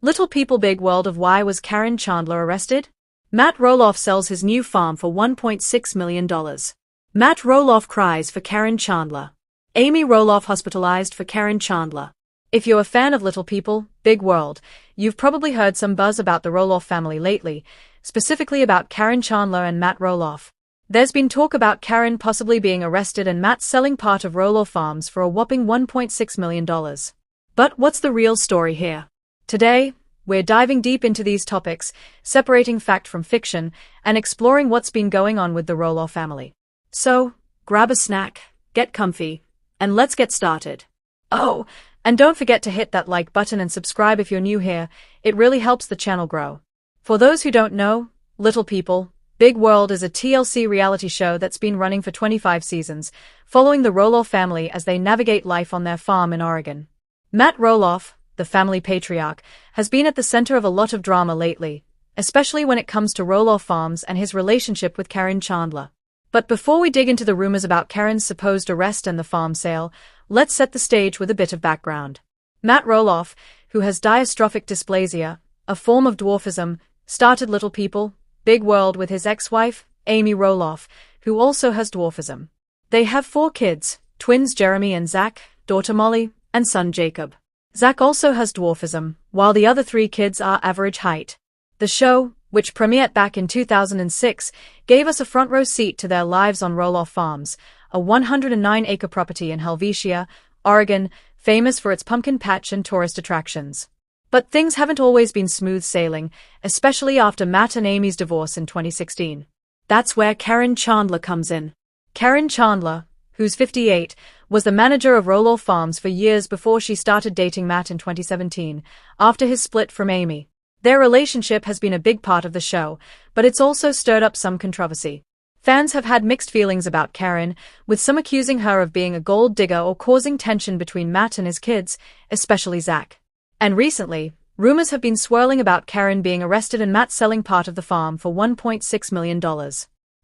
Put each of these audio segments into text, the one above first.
Little People Big World of Why Was Caryn Chandler Arrested? Matt Roloff sells his new farm for $1.6 million. Matt Roloff cries for Caryn Chandler. Amy Roloff hospitalized for Caryn Chandler. If you're a fan of Little People, Big World, you've probably heard some buzz about the Roloff family lately, specifically about Caryn Chandler and Matt Roloff. There's been talk about Caryn possibly being arrested and Matt selling part of Roloff Farms for a whopping $1.6 million. But what's the real story here? Today, we're diving deep into these topics, separating fact from fiction, and exploring what's been going on with the Roloff family. So, grab a snack, get comfy, and let's get started. Oh, and don't forget to hit that like button and subscribe if you're new here, it really helps the channel grow. For those who don't know, Little People, Big World is a TLC reality show that's been running for 25 seasons, following the Roloff family as they navigate life on their farm in Oregon. Matt Roloff, the family patriarch, has been at the center of a lot of drama lately, especially when it comes to Roloff Farms and his relationship with Caryn Chandler. But before we dig into the rumors about Caryn's supposed arrest and the farm sale, let's set the stage with a bit of background. Matt Roloff, who has dystrophic dysplasia, a form of dwarfism, started Little People, Big World with his ex-wife, Amy Roloff, who also has dwarfism. They have 4 kids, twins Jeremy and Zach, daughter Molly, and son Jacob. Zach also has dwarfism, while the other 3 kids are average height. The show, which premiered back in 2006, gave us a front-row seat to their lives on Roloff Farms, a 109-acre property in Helvetia, Oregon, famous for its pumpkin patch and tourist attractions. But things haven't always been smooth sailing, especially after Matt and Amy's divorce in 2016. That's where Caryn Chandler comes in. Caryn Chandler, who's 58, was the manager of Roloff Farms for years before she started dating Matt in 2017, after his split from Amy. Their relationship has been a big part of the show, but it's also stirred up some controversy. Fans have had mixed feelings about Caryn, with some accusing her of being a gold digger or causing tension between Matt and his kids, especially Zach. And recently, rumors have been swirling about Caryn being arrested and Matt selling part of the farm for $1.6 million.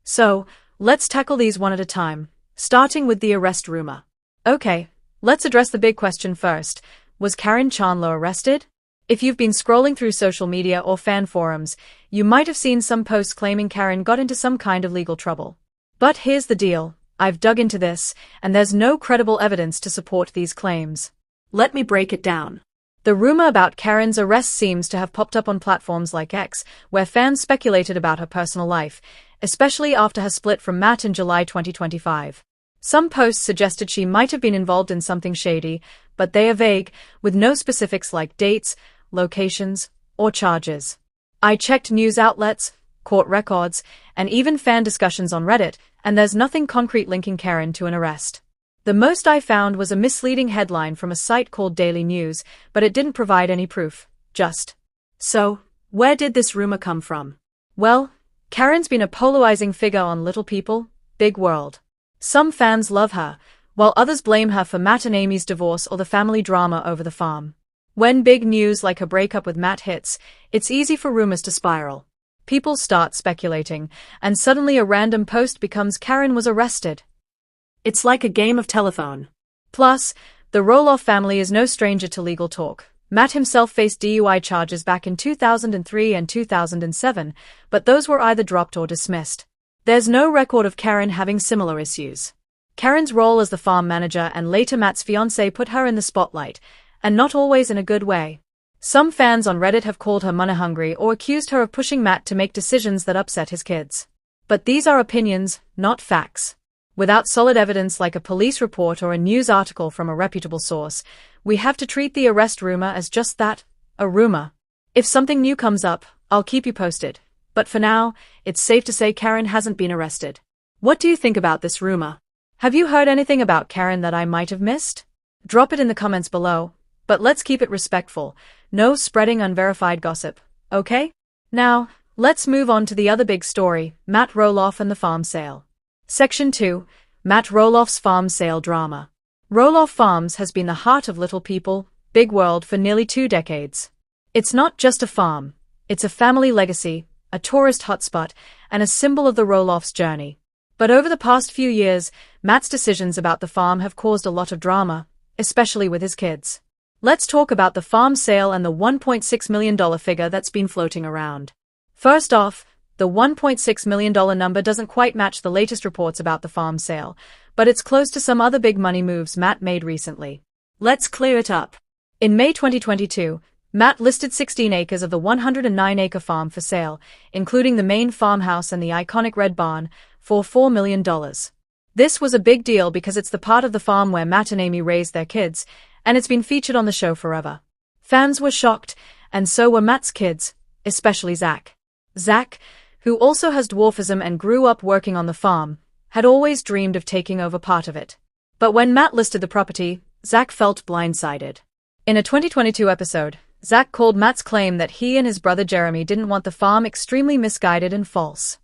So, let's tackle these one at a time, starting with the arrest rumor. Okay, let's address the big question first. Was Caryn Chandler arrested? If you've been scrolling through social media or fan forums, you might have seen some posts claiming Caryn got into some kind of legal trouble. But here's the deal, I've dug into this, and there's no credible evidence to support these claims. Let me break it down. The rumor about Caryn's arrest seems to have popped up on platforms like X, where fans speculated about her personal life, especially after her split from Matt in July 2025. Some posts suggested she might have been involved in something shady, but they are vague, with no specifics like dates, locations, or charges. I checked news outlets, court records, and even fan discussions on Reddit, and there's nothing concrete linking Caryn to an arrest. The most I found was a misleading headline from a site called Daily News, but it didn't provide any proof, just. So, where did this rumor come from? Well, Caryn's been a polarizing figure on Little People, Big World. Some fans love her, while others blame her for Matt and Amy's divorce or the family drama over the farm. When big news like her breakup with Matt hits, it's easy for rumors to spiral. People start speculating, and suddenly a random post becomes Caryn was arrested. It's like a game of telephone. Plus, the Roloff family is no stranger to legal talk. Matt himself faced DUI charges back in 2003 and 2007, but those were either dropped or dismissed. There's no record of Caryn having similar issues. Caryn's role as the farm manager and later Matt's fiancé put her in the spotlight, and not always in a good way. Some fans on Reddit have called her money-hungry or accused her of pushing Matt to make decisions that upset his kids. But these are opinions, not facts. Without solid evidence like a police report or a news article from a reputable source, we have to treat the arrest rumor as just that, a rumor. If something new comes up, I'll keep you posted. But for now, it's safe to say Caryn hasn't been arrested. What do you think about this rumor? Have you heard anything about Caryn that I might have missed? Drop it in the comments below, but let's keep it respectful, no spreading unverified gossip, okay? Now, let's move on to the other big story, Matt Roloff and the farm sale. Section 2, Matt Roloff's farm sale drama. Roloff Farms has been the heart of Little People, Big World for nearly 2 decades. It's not just a farm, it's a family legacy, a tourist hotspot, and a symbol of the Roloff's journey. But over the past few years, Matt's decisions about the farm have caused a lot of drama, especially with his kids. Let's talk about the farm sale and the $1.6 million figure that's been floating around. First off, the $1.6 million number doesn't quite match the latest reports about the farm sale, but it's close to some other big money moves Matt made recently. Let's clear it up. In May 2022, Matt listed 16 acres of the 109-acre farm for sale, including the main farmhouse and the iconic red barn, for $4 million. This was a big deal because it's the part of the farm where Matt and Amy raised their kids, and it's been featured on the show forever. Fans were shocked, and so were Matt's kids, especially Zach. Zach, who also has dwarfism and grew up working on the farm, had always dreamed of taking over part of it. But when Matt listed the property, Zach felt blindsided. In a 2022 episode, Zach called Matt's claim that he and his brother Jeremy didn't want the farm extremely misguided and false.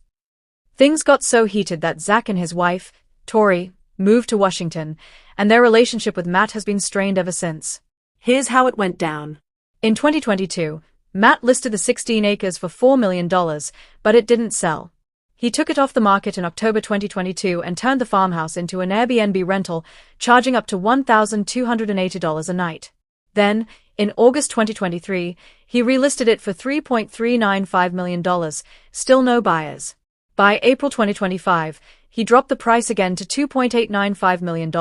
Things got so heated that Zach and his wife, Tori, moved to Washington, and their relationship with Matt has been strained ever since. Here's how it went down. In 2022, Matt listed the 16 acres for $4 million, but it didn't sell. He took it off the market in October 2022 and turned the farmhouse into an Airbnb rental, charging up to $1,280 a night. Then, in August 2023, he relisted it for $3.395 million, still no buyers. By April 2025, he dropped the price again to $2.895 million,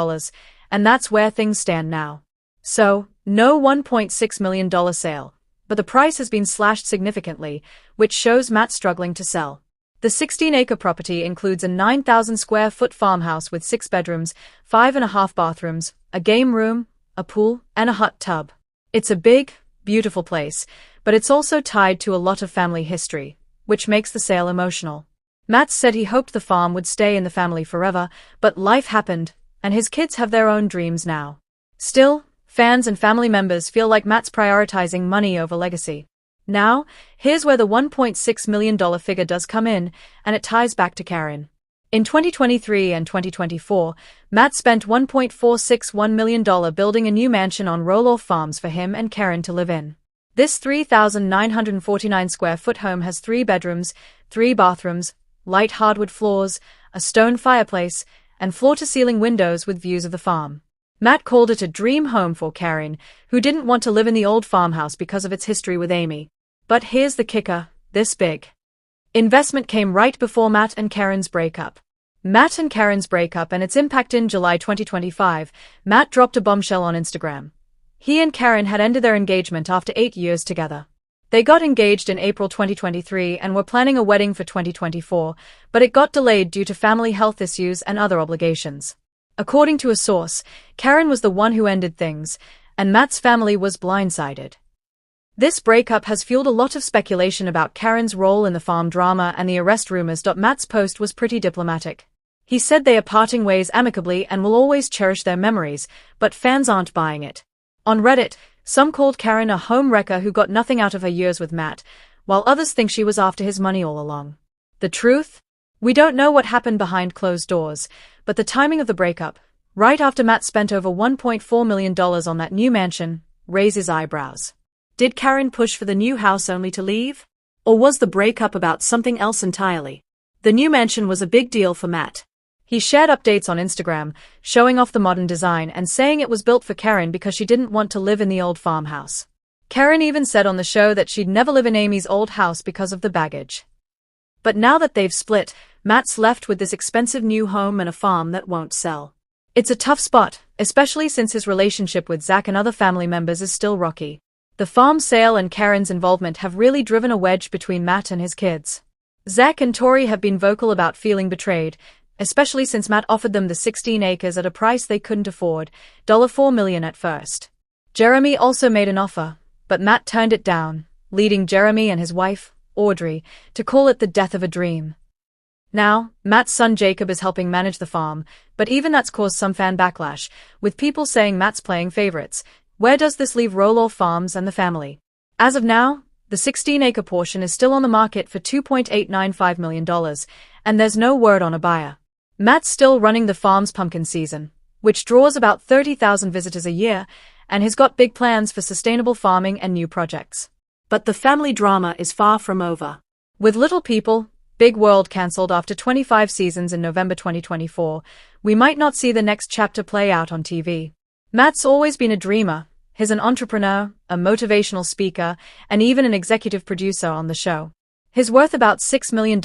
and that's where things stand now. So, no $1.6 million sale, but the price has been slashed significantly, which shows Matt struggling to sell. The 16-acre property includes a 9,000-square-foot farmhouse with 6 bedrooms, 5.5 bathrooms, a game room, a pool, and a hot tub. It's a big, beautiful place, but it's also tied to a lot of family history, which makes the sale emotional. Matt said he hoped the farm would stay in the family forever, but life happened, and his kids have their own dreams now. Still, fans and family members feel like Matt's prioritizing money over legacy. Now, here's where the $1.6 million figure does come in, and it ties back to Caryn. In 2023 and 2024, Matt spent $1.461 million building a new mansion on Roloff Farms for him and Caryn to live in. This 3,949-square-foot home has 3 bedrooms, 3 bathrooms, light hardwood floors, a stone fireplace, and floor-to-ceiling windows with views of the farm. Matt called it a dream home for Caryn, who didn't want to live in the old farmhouse because of its history with Amy. But here's the kicker, this big investment came right before Matt and Caryn's breakup. Matt and Caryn's breakup and its impact. In July 2025, Matt dropped a bombshell on Instagram. He and Caryn had ended their engagement after 8 years together. They got engaged in April 2023 and were planning a wedding for 2024, but it got delayed due to family health issues and other obligations. According to a source, Caryn was the one who ended things, and Matt's family was blindsided. This breakup has fueled a lot of speculation about Caryn's role in the farm drama and the arrest rumors. Matt's post was pretty diplomatic. He said they are parting ways amicably and will always cherish their memories, but fans aren't buying it. On Reddit, some called Caryn a home wrecker who got nothing out of her years with Matt, while others think she was after his money all along. The truth? We don't know what happened behind closed doors, but the timing of the breakup, right after Matt spent over $1.4 million on that new mansion, raises eyebrows. Did Caryn push for the new house only to leave? Or was the breakup about something else entirely? The new mansion was a big deal for Matt. He shared updates on Instagram, showing off the modern design and saying it was built for Caryn because she didn't want to live in the old farmhouse. Caryn even said on the show that she'd never live in Amy's old house because of the baggage. But now that they've split, Matt's left with this expensive new home and a farm that won't sell. It's a tough spot, especially since his relationship with Zach and other family members is still rocky. The farm sale and Caryn's involvement have really driven a wedge between Matt and his kids. Zach and Tori have been vocal about feeling betrayed, especially since Matt offered them the 16 acres at a price they couldn't afford, $4 million at first. Jeremy also made an offer, but Matt turned it down, leading Jeremy and his wife, Audrey, to call it the death of a dream. Now, Matt's son Jacob is helping manage the farm, but even that's caused some fan backlash, with people saying Matt's playing favorites. Where does this leave Roloff Farms and the family? As of now, the 16-acre portion is still on the market for $2.895 million, and there's no word on a buyer. Matt's still running the farm's pumpkin season, which draws about 30,000 visitors a year, and has got big plans for sustainable farming and new projects. But the family drama is far from over. With Little People, Big World cancelled after 25 seasons in November 2024, we might not see the next chapter play out on TV. Matt's always been a dreamer, He's an entrepreneur, a motivational speaker, and even an executive producer on the show. He's worth about $6 million,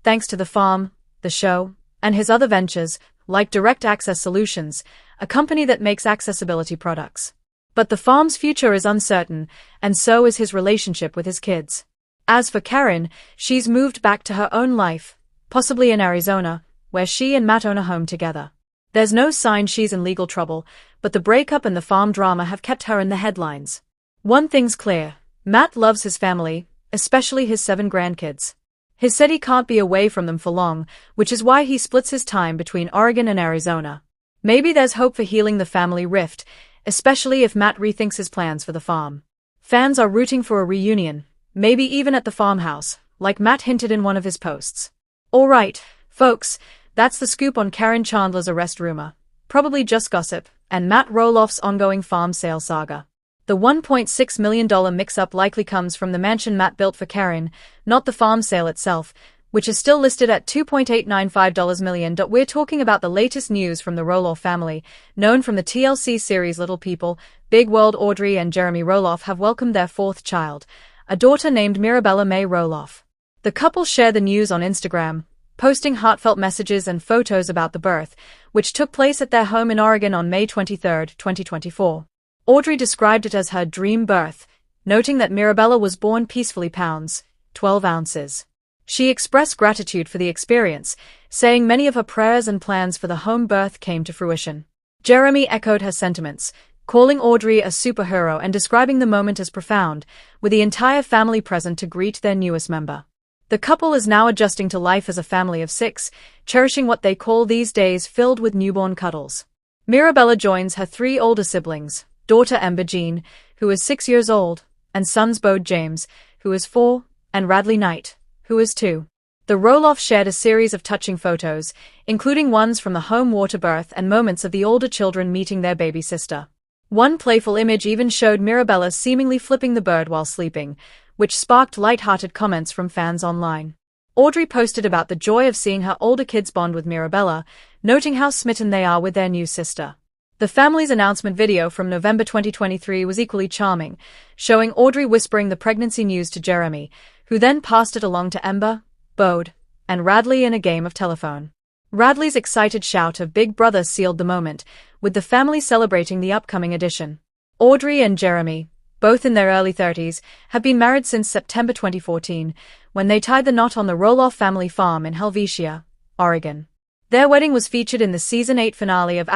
thanks to the farm, the show, and his other ventures, like Direct Access Solutions, a company that makes accessibility products. But the farm's future is uncertain, and so is his relationship with his kids. As for Caryn, she's moved back to her own life, possibly in Arizona, where she and Matt own a home together. There's no sign she's in legal trouble, but the breakup and the farm drama have kept her in the headlines. One thing's clear, Matt loves his family, especially his 7 grandkids. He said he can't be away from them for long, which is why he splits his time between Oregon and Arizona. Maybe there's hope for healing the family rift, especially if Matt rethinks his plans for the farm. Fans are rooting for a reunion, maybe even at the farmhouse, like Matt hinted in one of his posts. Alright, folks, that's the scoop on Caryn Chandler's arrest rumor. Probably just gossip, and Matt Roloff's ongoing farm sale saga. The $1.6 million mix-up likely comes from the mansion Matt built for Caryn, not the farm sale itself, which is still listed at $2.895 million. We're talking about the latest news from the Roloff family, known from the TLC series Little People. Big World. Audrey and Jeremy Roloff have welcomed their 4th child, a daughter named Mirabella May Roloff. The couple share the news on Instagram, posting heartfelt messages and photos about the birth, which took place at their home in Oregon on May 23, 2024. Audrey described it as her dream birth, noting that Mirabella was born peacefully pounds, 12 ounces. She expressed gratitude for the experience, saying many of her prayers and plans for the home birth came to fruition. Jeremy echoed her sentiments, calling Audrey a superhero and describing the moment as profound, with the entire family present to greet their newest member. The couple is now adjusting to life as a family of 6, cherishing what they call these days filled with newborn cuddles. Mirabella joins her 3 older siblings, daughter Ember Jean, who is 6 years old, and sons Bode James, who is 4, and Radley Knight, who is 2. The Roloffs shared a series of touching photos, including ones from the home water birth and moments of the older children meeting their baby sister. One playful image even showed Mirabella seemingly flipping the bird while sleeping, which sparked light-hearted comments from fans online. Audrey posted about the joy of seeing her older kids bond with Mirabella, noting how smitten they are with their new sister. The family's announcement video from November 2023 was equally charming, showing Audrey whispering the pregnancy news to Jeremy, who then passed it along to Ember, Bode, and Radley in a game of telephone. Radley's excited shout of Big Brother sealed the moment, with the family celebrating the upcoming edition. Audrey and Jeremy, both in their early 30s, have been married since September 2014, when they tied the knot on the Roloff family farm in Helvetia, Oregon. Their wedding was featured in the Season 8 finale of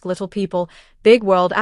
Little People, Big World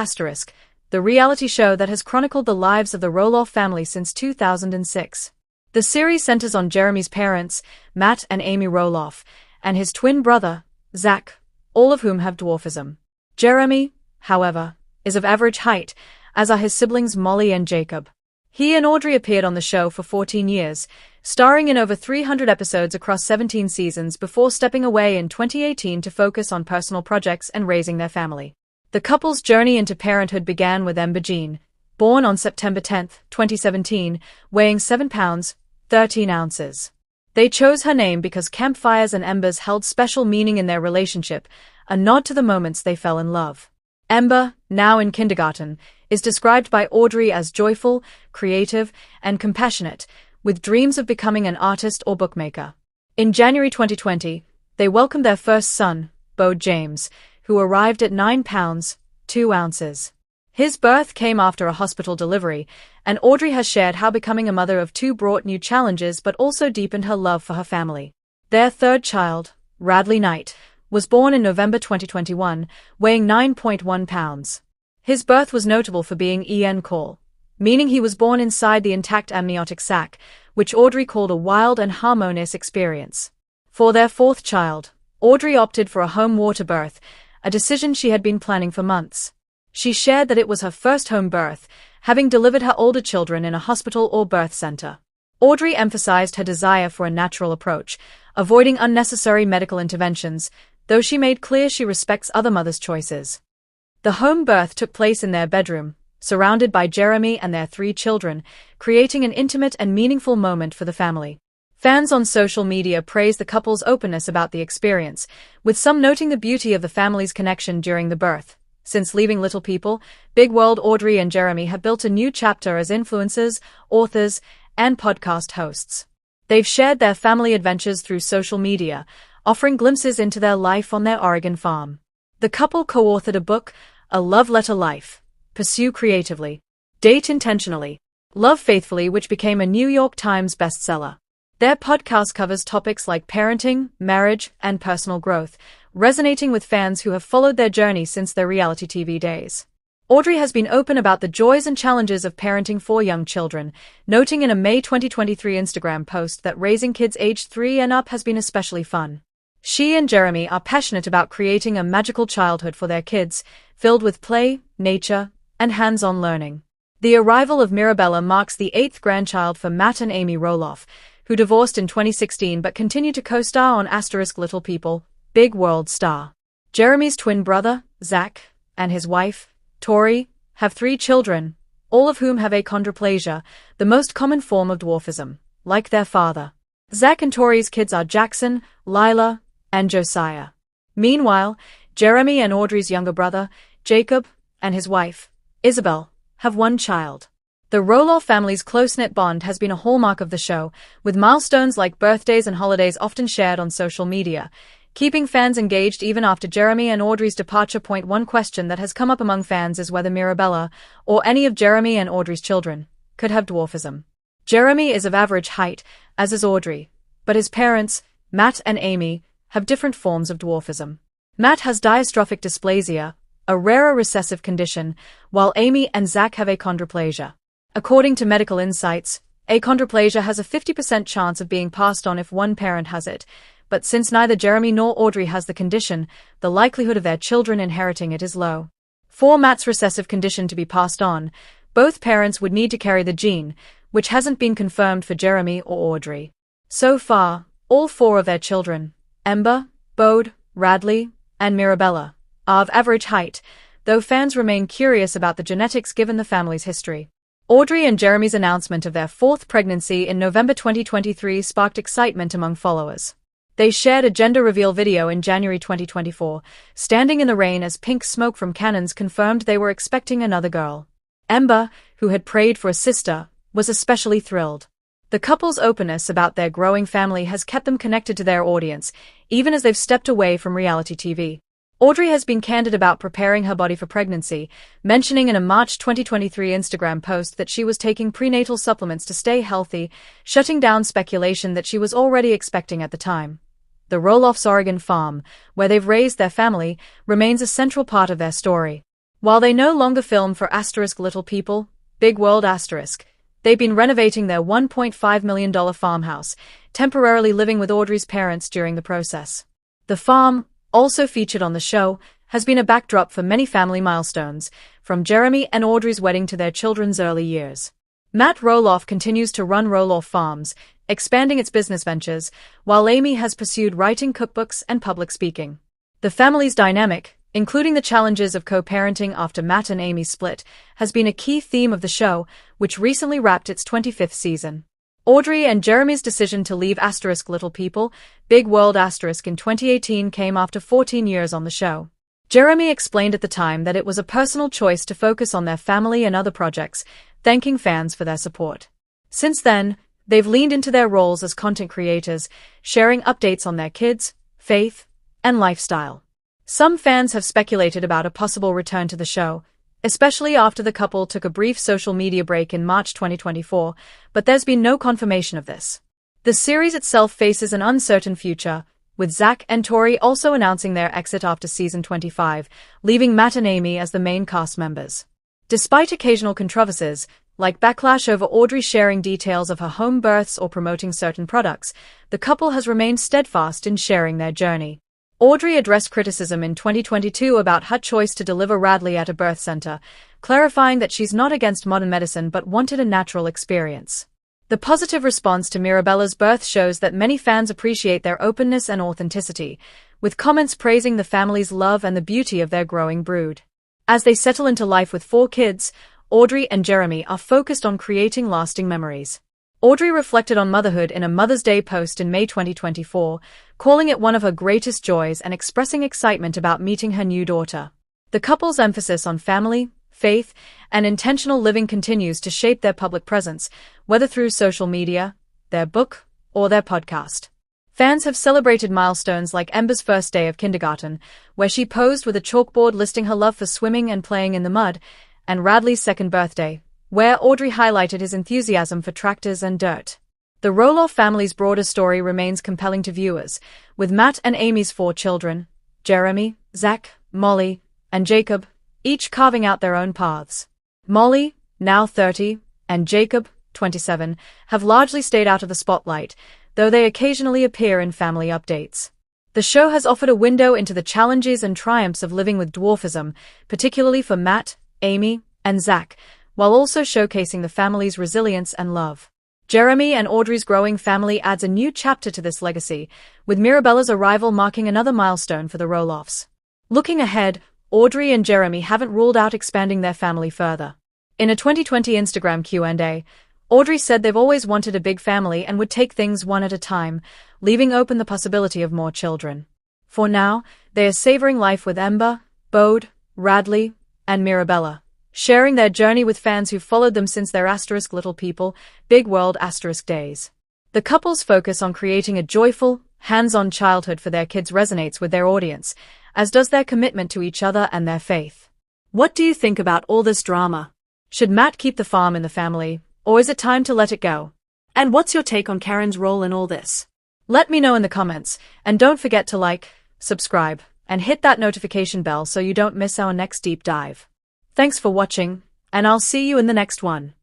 *, the reality show that has chronicled the lives of the Roloff family since 2006. The series centers on Jeremy's parents, Matt and Amy Roloff, and his twin brother, Zach, all of whom have dwarfism. Jeremy, however, is of average height, as are his siblings Molly and Jacob. He and Audrey appeared on the show for 14 years, starring in over 300 episodes across 17 seasons before stepping away in 2018 to focus on personal projects and raising their family. The couple's journey into parenthood began with Ember Jean, born on September 10, 2017, weighing 7 pounds, 13 ounces. They chose her name because campfires and embers held special meaning in their relationship, a nod to the moments they fell in love. Ember, now in kindergarten, is described by Audrey as joyful, creative, and compassionate, with dreams of becoming an artist or bookmaker. In January 2020, they welcomed their first son, Bode James, who arrived at 9 pounds, 2 ounces. His birth came after a hospital delivery, and Audrey has shared how becoming a mother of 2 brought new challenges but also deepened her love for her family. Their 3rd child, Radley Knight, was born in November 2021, weighing 9.1 pounds. His birth was notable for being en call, meaning he was born inside the intact amniotic sac, which Audrey called a wild and harmonious experience. For their 4th child, Audrey opted for a home water birth, a decision she had been planning for months. She shared that it was her first home birth, having delivered her older children in a hospital or birth center. Audrey emphasized her desire for a natural approach, avoiding unnecessary medical interventions, though she made clear she respects other mothers' choices. The home birth took place in their bedroom, surrounded by Jeremy and their 3 children, creating an intimate and meaningful moment for the family. Fans on social media praised the couple's openness about the experience, with some noting the beauty of the family's connection during the birth. Since leaving Little People, Big World, Audrey and Jeremy have built a new chapter as influencers, authors, and podcast hosts. They've shared their family adventures through social media, offering glimpses into their life on their Oregon farm. The couple co-authored a book, A Love Letter Life, Pursue Creatively, Date Intentionally, Love Faithfully, which became a New York Times bestseller. Their podcast covers topics like parenting, marriage, and personal growth, resonating with fans who have followed their journey since their reality TV days. Audrey has been open about the joys and challenges of parenting 4 young children, noting in a May 2023 Instagram post that raising kids aged 3 and up has been especially fun. She and Jeremy are passionate about creating a magical childhood for their kids, filled with play, nature, and hands-on learning. The arrival of Mirabella marks the 8th grandchild for Matt and Amy Roloff, who divorced in 2016 but continue to co-star on Little People, Big World star. Jeremy's twin brother, Zach, and his wife, Tori, have 3 children, all of whom have achondroplasia, the most common form of dwarfism, like their father. Zach and Tori's kids are Jackson, Lila, and Josiah. Meanwhile, Jeremy and Audrey's younger brother, Jacob, and his wife, Isabel, have 1 child. The Roloff family's close-knit bond has been a hallmark of the show, with milestones like birthdays and holidays often shared on social media, keeping fans engaged even after Jeremy and Audrey's departure. One question that has come up among fans is whether Mirabella, or any of Jeremy and Audrey's children, could have dwarfism. Jeremy is of average height, as is Audrey, but his parents, Matt and Amy, have different forms of dwarfism. Matt has dystrophic dysplasia, a rarer recessive condition, while Amy and Zach have achondroplasia. According to Medical Insights, achondroplasia has a 50% chance of being passed on if one parent has it, but since neither Jeremy nor Audrey has the condition, the likelihood of their children inheriting it is low. For Matt's recessive condition to be passed on, both parents would need to carry the gene, which hasn't been confirmed for Jeremy or Audrey. So far, all 4 of their children, Ember, Bode, Radley, and Mirabella, are of average height, though fans remain curious about the genetics given the family's history. Audrey and Jeremy's announcement of their 4th pregnancy in November 2023 sparked excitement among followers. They shared a gender reveal video in January 2024, standing in the rain as pink smoke from cannons confirmed they were expecting another girl. Ember, who had prayed for a sister, was especially thrilled. The couple's openness about their growing family has kept them connected to their audience, even as they've stepped away from reality TV. Audrey has been candid about preparing her body for pregnancy, mentioning in a March 2023 Instagram post that she was taking prenatal supplements to stay healthy, shutting down speculation that she was already expecting at the time. The Roloff's Oregon farm, where they've raised their family, remains a central part of their story. While they no longer film for Little People, Big World they've been renovating their $1.5 million farmhouse, temporarily living with Audrey's parents during the process. The farm, also featured on the show, has been a backdrop for many family milestones, from Jeremy and Audrey's wedding to their children's early years. Matt Roloff continues to run Roloff Farms, expanding its business ventures, while Amy has pursued writing cookbooks and public speaking. The family's dynamic, including the challenges of co-parenting after Matt and Amy's split, has been a key theme of the show, which recently wrapped its 25th season. Audrey and Jeremy's decision to leave Little People, Big World in 2018 came after 14 years on the show. Jeremy explained at the time that it was a personal choice to focus on their family and other projects, thanking fans for their support. Since then, they've leaned into their roles as content creators, sharing updates on their kids, faith, and lifestyle. Some fans have speculated about a possible return to the show, especially after the couple took a brief social media break in March 2024, but there's been no confirmation of this. The series itself faces an uncertain future, with Zach and Tori also announcing their exit after season 25, leaving Matt and Amy as the main cast members. Despite occasional controversies, like backlash over Audrey sharing details of her home births or promoting certain products, the couple has remained steadfast in sharing their journey. Audrey addressed criticism in 2022 about her choice to deliver Radley at a birth center, clarifying that she's not against modern medicine but wanted a natural experience. The positive response to Mirabella's birth shows that many fans appreciate their openness and authenticity, with comments praising the family's love and the beauty of their growing brood. As they settle into life with 4 kids, Audrey and Jeremy are focused on creating lasting memories. Audrey reflected on motherhood in a Mother's Day post in May 2024, calling it one of her greatest joys and expressing excitement about meeting her new daughter. The couple's emphasis on family, faith, and intentional living continues to shape their public presence, whether through social media, their book, or their podcast. Fans have celebrated milestones like Ember's first day of kindergarten, where she posed with a chalkboard listing her love for swimming and playing in the mud, and Radley's second birthday, where Audrey highlighted his enthusiasm for tractors and dirt. The Roloff family's broader story remains compelling to viewers, with Matt and Amy's 4 children, Jeremy, Zach, Molly, and Jacob, each carving out their own paths. Molly, now 30, and Jacob, 27, have largely stayed out of the spotlight, though they occasionally appear in family updates. The show has offered a window into the challenges and triumphs of living with dwarfism, particularly for Matt, Amy, and Zach, while also showcasing the family's resilience and love. Jeremy and Audrey's growing family adds a new chapter to this legacy, with Mirabella's arrival marking another milestone for the Roloffs. Looking ahead, Audrey and Jeremy haven't ruled out expanding their family further. In a 2020 Instagram Q&A, Audrey said they've always wanted a big family and would take things one at a time, leaving open the possibility of more children. For now, they are savoring life with Ember, Bode, Radley, and Mirabella, sharing their journey with fans who followed them since their *Little People, Big World days. The couple's focus on creating a joyful, hands-on childhood for their kids resonates with their audience, as does their commitment to each other and their faith. What do you think about all this drama? Should Matt keep the farm in the family, or is it time to let it go? And what's your take on Caryn's role in all this? Let me know in the comments, and don't forget to like, subscribe, and hit that notification bell so you don't miss our next deep dive. Thanks for watching, and I'll see you in the next one.